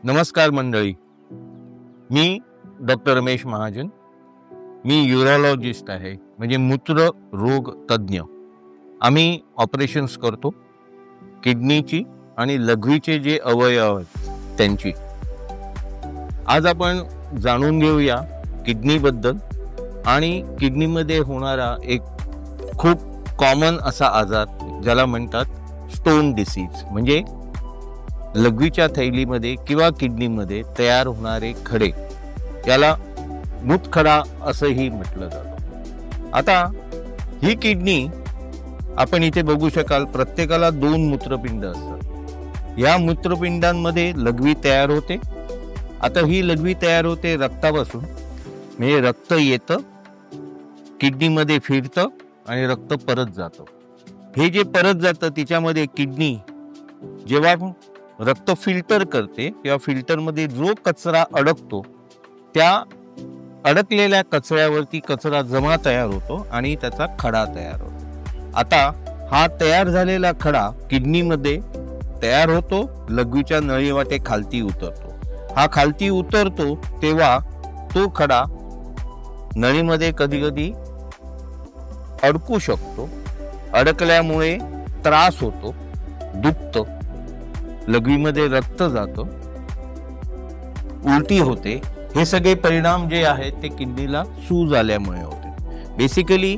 नमस्कार मंडळी, मी डॉक्टर रमेश महाजन. मी यूरोलॉजिस्ट आहे, म्हणजे मूत्र रोग तज्ज्ञ. आम्ही ऑपरेशन्स करतो किडनीची आणि लघवीचे जे अवयव आहेत त्यांची. आज आपण जाणून घेऊया किडनीबद्दल आणि किडनीमध्ये होणारा एक खूप कॉमन असा आजार ज्याला म्हणतात स्टोन डिसीज, म्हणजे लघवीच्या थैलीमध्ये किंवा किडनीमध्ये तयार होणारे खडे, याला मूतखडा असंही म्हटलं जातं. आता ही किडनी आपण इथे बघू शकाल, प्रत्येकाला 2 मूत्रपिंड असतात. या मूत्रपिंडांमध्ये लघवी तयार होते. आता ही लघवी तयार होते रक्तापासून, म्हणजे रक्त येतं, किडनीमध्ये फिरतं आणि रक्त परत जातं. हे जे परत जातं तिच्यामध्ये किडनी जेव्हा रक्त फिल्टर करते किंवा फिल्टरमध्ये जो कचरा अडकतो त्या अडकलेल्या कचऱ्यावरती कचरा जमा तयार होतो आणि त्याचा खडा तयार होतो. आता हा तयार झालेला खडा किडनीमध्ये तयार होतो, लघवीच्या नळीवाटे खालती उतरतो. हा खालती उतरतो तेव्हा तो खडा नळीमध्ये कधी कधी अडकू शकतो. अडकल्यामुळे त्रास होतो, दुखतं, लघवीमध्ये रक्त जातं, उलटी होते. हे सगळे परिणाम जे आहेत ते किडनीला सूज आल्यामुळे होते. बेसिकली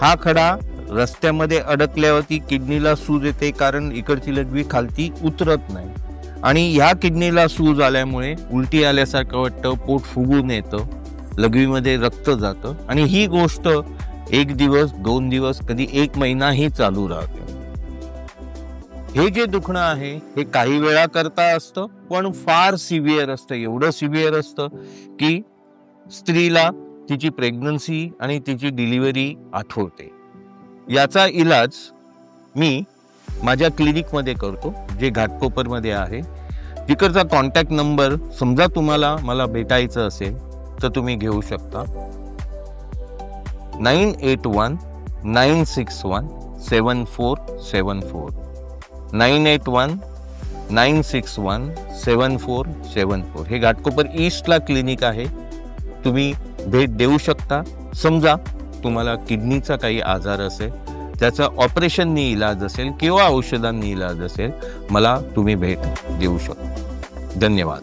हा खडा रस्त्यामध्ये अडकल्यावरती किडनीला सूज येते, कारण इकडची लघवी खालती उतरत नाही. आणि ह्या किडनीला सूज आल्यामुळे उलटी आल्यासारखं वाटतं, पोट फुगून येतं, लघवीमध्ये रक्त जातं आणि ही गोष्ट 1 दिवस 2 दिवस कधी 1 महिनाही चालू राहते. हे जे दुखणं आहे हे काही वेळा करता असतं, पण फार सिव्हिअर असतं. एवढं सिव्हिअर असतं की स्त्रीला तिची प्रेग्नन्सी आणि तिची डिलिव्हरी आठवते. याचा इलाज मी माझ्या क्लिनिकमध्ये करतो, जे घाटकोपरमध्ये आहे. तिकडचा कॉन्टॅक्ट नंबर समजा तुम्हाला मला भेटायचं असेल तर तुम्ही घेऊ शकता. 9819617474 9819617474. हे घाटकोपर ईस्टला क्लिनिक आहे. तुम्ही भेट देऊ शकता. समजा तुम्हाला किडनीचा काही आजार असेल, त्याचा ऑपरेशननी इलाज असेल किंवा औषधांनी इलाज असेल, मला तुम्ही भेट देऊ शकता. धन्यवाद.